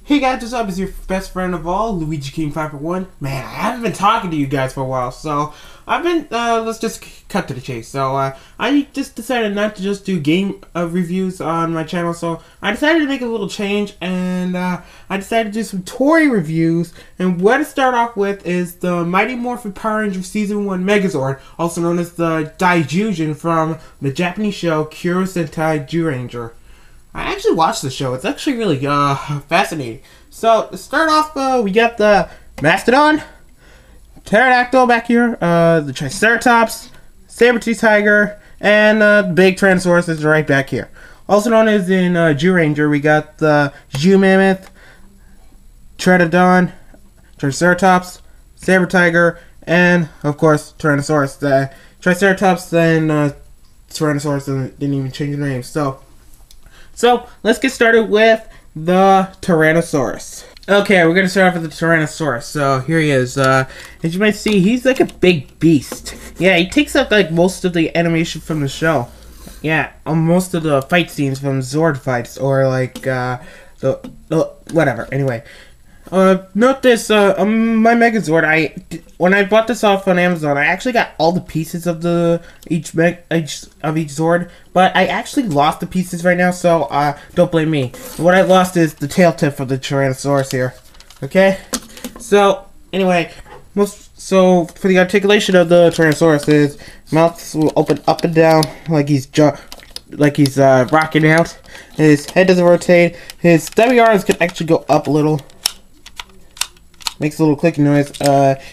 Hey guys, what's up? It's your best friend of all, Luigi King 541. Man, I haven't been talking to you guys for a while, so I've been, let's just cut to the chase. So, I just decided not to just do game reviews on my channel, so I decided to make a little change, and I decided to do some toy reviews, and what to start off with is the Mighty Morphin Power Ranger Season 1 Megazord, also known as the Daijujin from the Japanese show Kuro Sentai Zyuranger. I actually watched the show. It's actually really fascinating. So, to start off, we got the Mastadon, Pteradactyl back here, the Triceratops, Saber-tooth Tiger, and the big Tyrannosraurus is right back here. Also known as in Zyuranger, we got the Mammoth, Pteradactyl, Triceratops, Saber-tiger, and, of course, Tyrannosaurus. The Triceratops and Tyrannosaurus didn't even change their names. So, let's get started with the Tyrannosaurus. Okay, we're going to start off with the Tyrannosaurus. So, here he is. As you might see, he's like a big beast. Yeah, he takes up like most of the animation from the show. Yeah, most of the fight scenes from Zord fights, or like, whatever. Anyway. Note this, my Megazord, when I bought this off on Amazon, I actually got all the pieces of each Zord, but I actually lost the pieces right now, so, don't blame me. What I lost is the tail tip of the Tyrannosaurus here, okay? So, anyway, so, for the articulation of the Tyrannosaurus, his mouth will open up and down like he's rocking out. His head doesn't rotate. His stubby arms can actually go up a little. Makes a little clicking noise.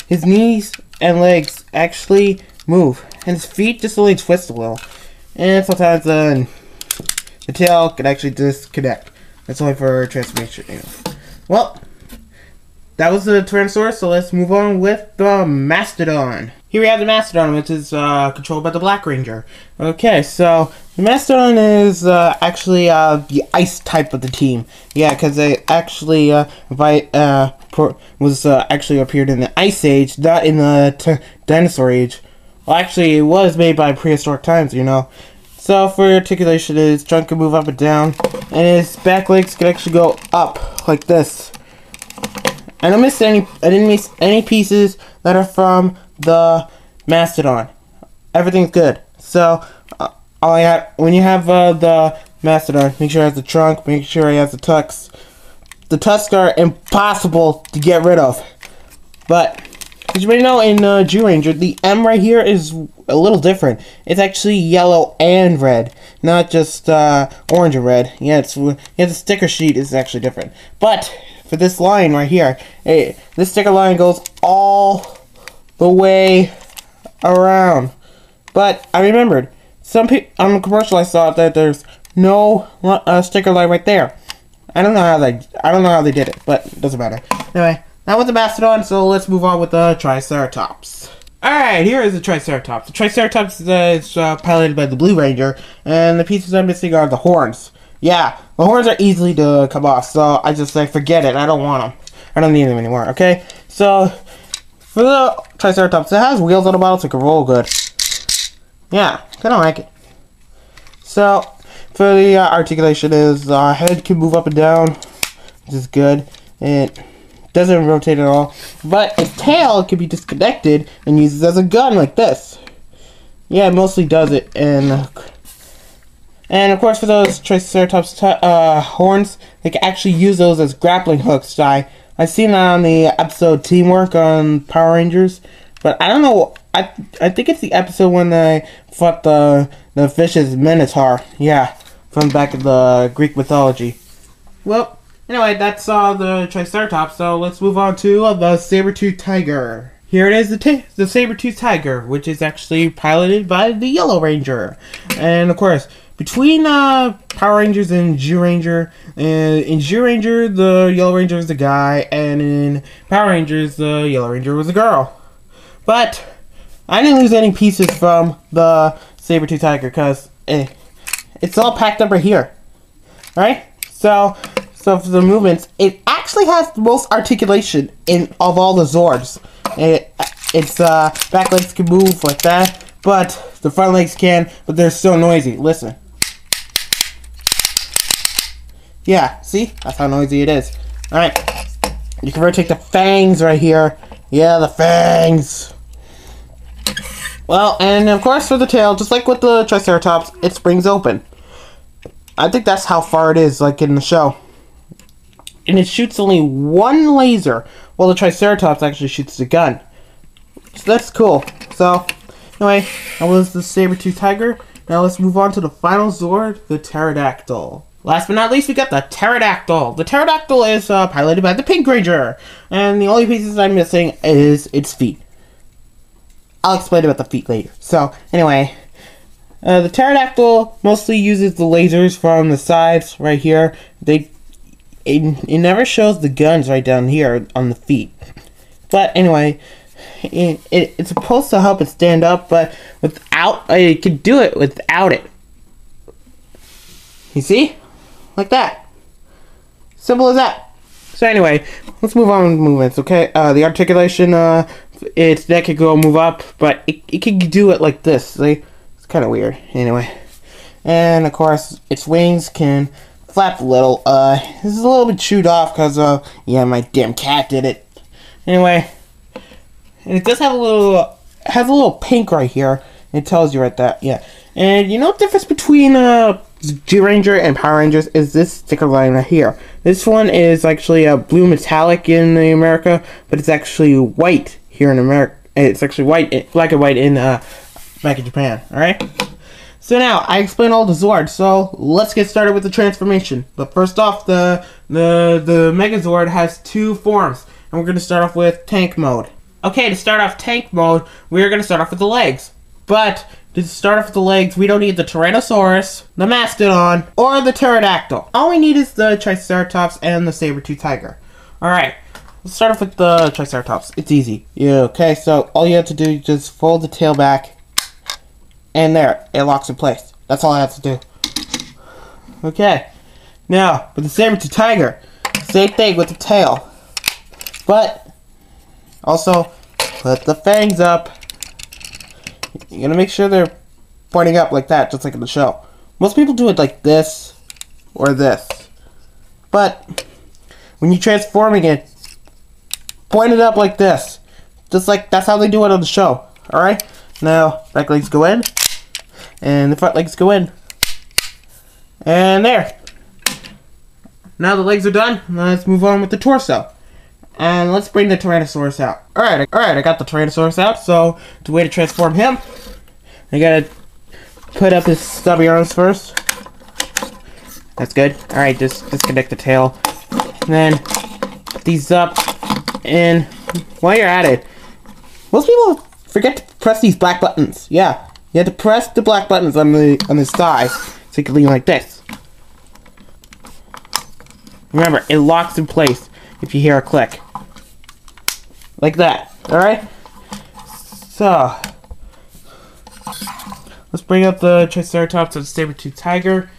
His knees and legs actually move, and his feet just only twist a little. And sometimes the tail can actually disconnect. That's only for transformation. Well, that was the Tyrannosaurus, so let's move on with the Mastadon. Here we have the Mastadon, which is controlled by the Black Ranger. Okay, so the Mastadon is actually the ice type of the team. Yeah, because they actually actually appeared in the Ice Age, not in the Dinosaur Age. Well, actually, it was made by prehistoric times, you know. So for articulation, his trunk can move up and down, and his back legs can actually go up like this. I didn't miss any pieces that are from the Mastodon. Everything's good. So, when you have the Mastodon, make sure it has the trunk, make sure it has the tusks. The tusks are impossible to get rid of. But, as you may know, in Zyuranger, the M right here is a little different. It's actually yellow and red, not just orange and red. Yeah, the sticker sheet is actually different. But, for this line right here, this sticker line goes all the way around. But I remembered, some people on the commercial I saw that there's no sticker line right there. I don't know how they did it, but it doesn't matter. Anyway, that was the Mastodon, so let's move on with the Triceratops. Alright, here is the Triceratops. The Triceratops is piloted by the Blue Ranger, and the pieces I'm missing are the horns. Yeah, the horns are easily to come off, so I just like, forget it, I don't want them. I don't need them anymore, okay? So, for the Triceratops, it has wheels on the bottom so it can roll good. Yeah, kinda like it. So, for the articulation is, head can move up and down, which is good. It doesn't rotate at all. But its tail can be disconnected and used as a gun like this. Yeah, it mostly does it, and of course, for those Triceratops horns, they can actually use those as grappling hooks. I've seen that on the episode Teamwork on Power Rangers, but I don't know. I think it's the episode when they fought the fish's Minotaur. Yeah, from back in the Greek mythology. Well, anyway, that's the Triceratops. So let's move on to the Saber-tooth Tiger. Here it is, the Saber-tooth Tiger, which is actually piloted by the Yellow Ranger, and of course, between Power Rangers and Zyuranger, in Zyuranger, the Yellow Ranger was a guy, and in Power Rangers, the Yellow Ranger was a girl. But I didn't lose any pieces from the Saber-tooth Tiger, because it's all packed up right here. Right? So for the movements, it actually has the most articulation of all the Zords. Its back legs can move like that, but the front legs can, but they're so noisy. Listen. Yeah, see? That's how noisy it is. Alright. You can rotate the fangs right here. Yeah, the fangs. Well, and of course for the tail, just like with the Triceratops, it springs open. I think that's how far it is, like in the show. And it shoots only one laser, while the Triceratops actually shoots the gun. So that's cool. So, anyway, that was the Saber-tooth Tiger. Now let's move on to the final Zord, the Pteradactyl. Last but not least, we got the Pteradactyl. The Pteradactyl is piloted by the Pink Ranger. And the only pieces I'm missing is its feet. I'll explain about the feet later. So, anyway, the Pteradactyl mostly uses the lasers from the sides right here. It never shows the guns right down here on the feet. But anyway, it's supposed to help it stand up, but it can do it without it. You see? Like that. Simple as that. So anyway, let's move on with movements, okay? The articulation, its neck can go move up, but it can do it like this. See? It's kind of weird. Anyway. And of course, its wings can flap a little. This is a little bit chewed off because, yeah, my damn cat did it. Anyway. And it does have has a little pink right here. It tells you right there, yeah. And you know the difference between, G-Ranger and Power Rangers is this sticker line right here. This one is actually a blue metallic in America, but it's actually white here in America. It's actually black and white in back in Japan. All right. So now I explained all the Zords. So let's get started with the transformation. But first off, the Megazord has two forms, and we're going to start off with tank mode. Okay, to start off tank mode, we're going to start off with the legs. But to start off with the legs, we don't need the Tyrannosaurus, the Mastadon, or the Pterodactyl. All we need is the Triceratops and the Saber-tooth Tiger. Alright, let's start off with the Triceratops. It's easy. Yeah, okay, so all you have to do is just fold the tail back, and there, it locks in place. That's all I have to do. Okay, now, with the Saber-tooth Tiger, same thing with the tail. But, also, put the fangs up. You're gonna make sure they're pointing up like that, just like in the show. Most people do it like this, or this. But, when you're transforming it, point it up like this. Just like, that's how they do it on the show. Alright? Now, back legs go in, and the front legs go in. And there. Now the legs are done, let's move on with the torso. And let's bring the Tyrannosaurus out. Alright, I got the Tyrannosaurus out, so the way to transform him, I gotta put up his stubby arms first. That's good. Alright, just disconnect the tail. And then put these up, and while you're at it, most people forget to press these black buttons. Yeah, you have to press the black buttons on his thigh, so you can lean like this. Remember, it locks in place if you hear a click. Like that, alright? So, let's bring up the Triceratops and the Saber-tooth Tiger.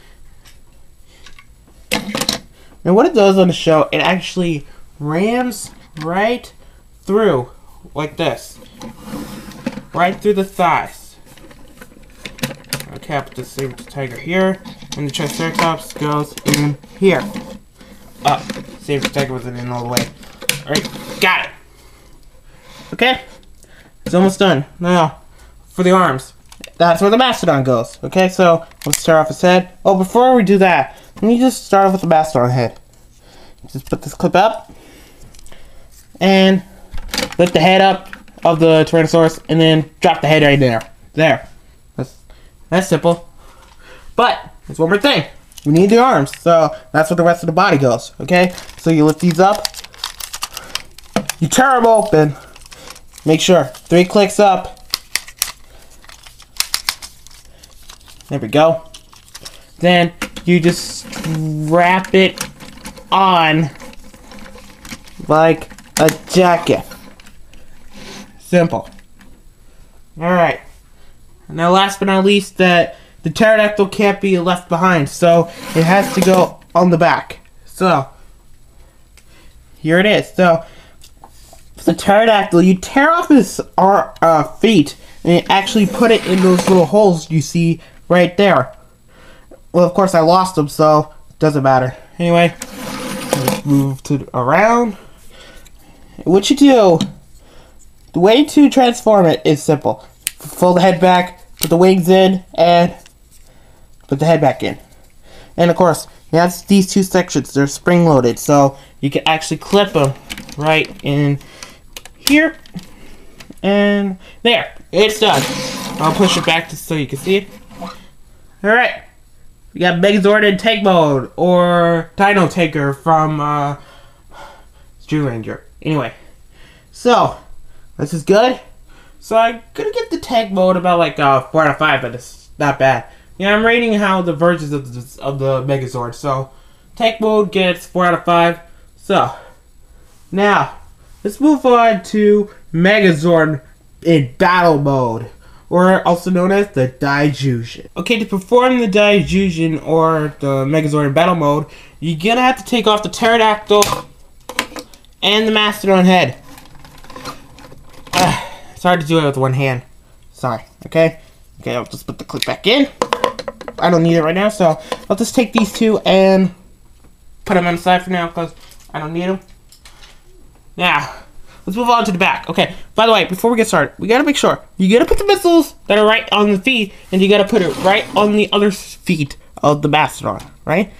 And what it does on the show, it actually rams right through, like this. Right through the thighs. Okay, I'll put the Saber-tooth Tiger here, and the Triceratops goes in here. Up. Saber-tooth Tiger wasn't in all the way. Alright, got it. Okay, it's almost done. Now, for the arms, that's where the Mastodon goes. Okay, so let's start off his head. Oh, before we do that, let me just start off with the Mastodon head. Just put this clip up, and lift the head up of the Tyrannosaurus, and then drop the head right there. There. That's simple. But, there's one more thing. We need the arms, so that's where the rest of the body goes, okay? So you lift these up, you tear them open, make sure, 3 clicks up, there we go, then you just wrap it on like a jacket. Simple. Alright, now last but not least, the pterodactyl can't be left behind, so it has to go on the back. So, here it is. So, for the pterodactyl, you tear off his feet, and you actually put it in those little holes you see right there. Well, of course, I lost them, so it doesn't matter. Anyway, Let's move to around. What you do, the way to transform it is simple. Fold the head back, put the wings in, and put the head back in. And of course, it has these two sections. They're spring-loaded, so you can actually clip them right in here. And there, it's done. I'll push it back just so you can see it. Alright, we got Megazord in tank mode, or Dino Tiger from Street Ranger. Anyway, so this is good. So I'm gonna get the tank mode about like 4 out of 5, but it's not bad. Yeah, I'm rating how the versions of the Megazord. So tank mode gets 4 out of 5. So now let's move on to Megazord in battle mode, or also known as the Daijujin. Okay, to perform the Daijujin or the Megazord in battle mode, you're gonna have to take off the Pteradactyl and the Mastadon head. It's hard to do it with one hand. Sorry, okay? Okay, I'll just put the clip back in. I don't need it right now, so I'll just take these two and put them on the side for now because I don't need them. Now, let's move on to the back. Okay, by the way, before we get started, we gotta make sure you gotta put the missiles that are right on the feet, and you gotta put it right on the other feet of the Mastodon, right?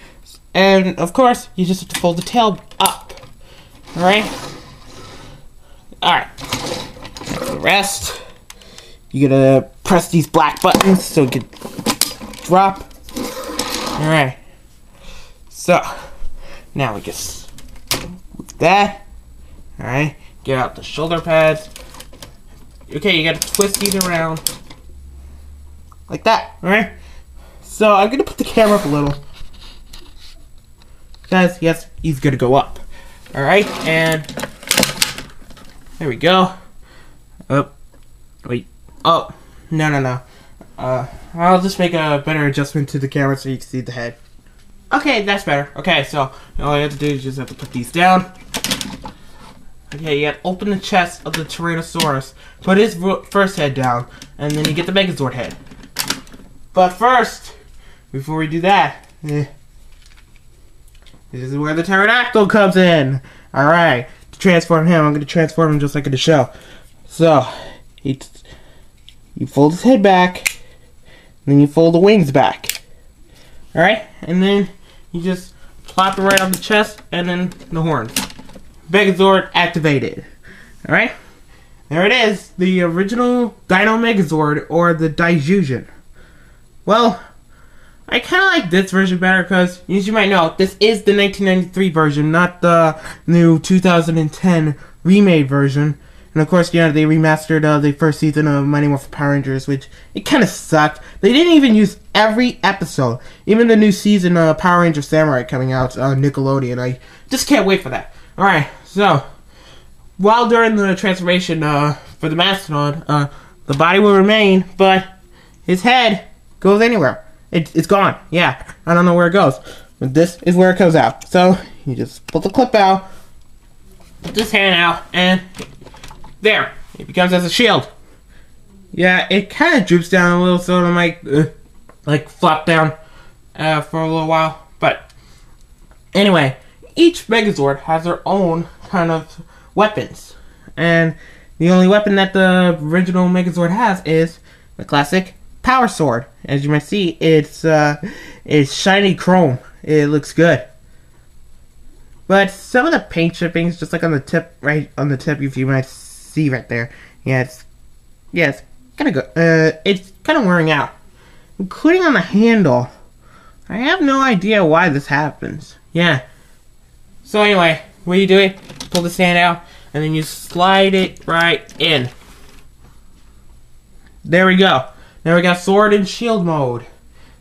And of course, you just have to fold the tail up. Alright? Alright. For the rest, you gotta press these black buttons so it can drop. Alright. So, now we just move that. Alright. Get out the shoulder pads. Okay, you gotta twist these around. Like that. Alright? So, I'm gonna put the camera up a little. Because, yes, he's gonna go up. Alright, and there we go. Oh, wait. Oh, no. I'll just make a better adjustment to the camera so you can see the head. Okay, that's better. Okay, so all you have to do is just have to put these down. Okay, you have to open the chest of the Tyrannosraurus, put his first head down, and then you get the Megazord head. But first, before we do that, this is where the Pteradactyl comes in. Alright, to transform him, I'm going to transform him just like in the show. So, you fold his head back, then you fold the wings back. Alright, and then you just plop it right on the chest, and then the horns. Megazord activated. Alright, there it is, the original Dino Megazord, or the Daijujin. Well, I kind of like this version better because, as you might know, this is the 1993 version, not the new 2010 remade version. And of course, you know, they remastered the first season of Mighty Morphin Power Rangers, which it kind of sucked. They didn't even use every episode. Even the new season of Power Ranger Samurai coming out on Nickelodeon. I just can't wait for that. Alright, so, while during the transformation for the Mastodon, the body will remain, but his head goes anywhere. It's gone. Yeah, I don't know where it goes. But this is where it comes out. So, you just pull the clip out, put this hand out, and there. It becomes as a shield. Yeah, it kind of droops down a little, so it might, like, flop down for a little while. But, anyway, each Megazord has their own kind of weapons. And the only weapon that the original Megazord has is the classic Power Sword. As you might see, it's shiny chrome. It looks good. But some of the paint chippings, just like on the tip, right on the tip, if you might see right there, it's kind of good. It's kind of wearing out, including on the handle. I have no idea why this happens. Yeah. So anyway, what you do it? Pull the stand out, and then you slide it right in. There we go. Now we got sword and shield mode.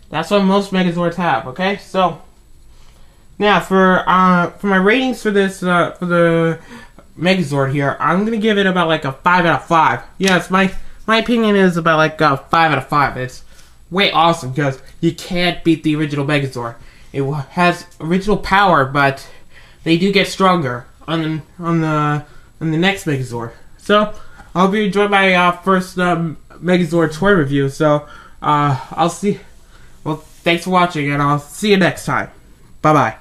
That's what most Megazords have. Okay, so now for my ratings for this for the Megazord here, I'm gonna give it about like a 5 out of 5. Yes, my opinion is about like a 5 out of 5. It's way awesome because you can't beat the original Megazord. It has original power, but they do get stronger on the next Megazord. So I hope you enjoyed my first Megazord toy review. So I'll see. Well, thanks for watching, and I'll see you next time. Bye bye.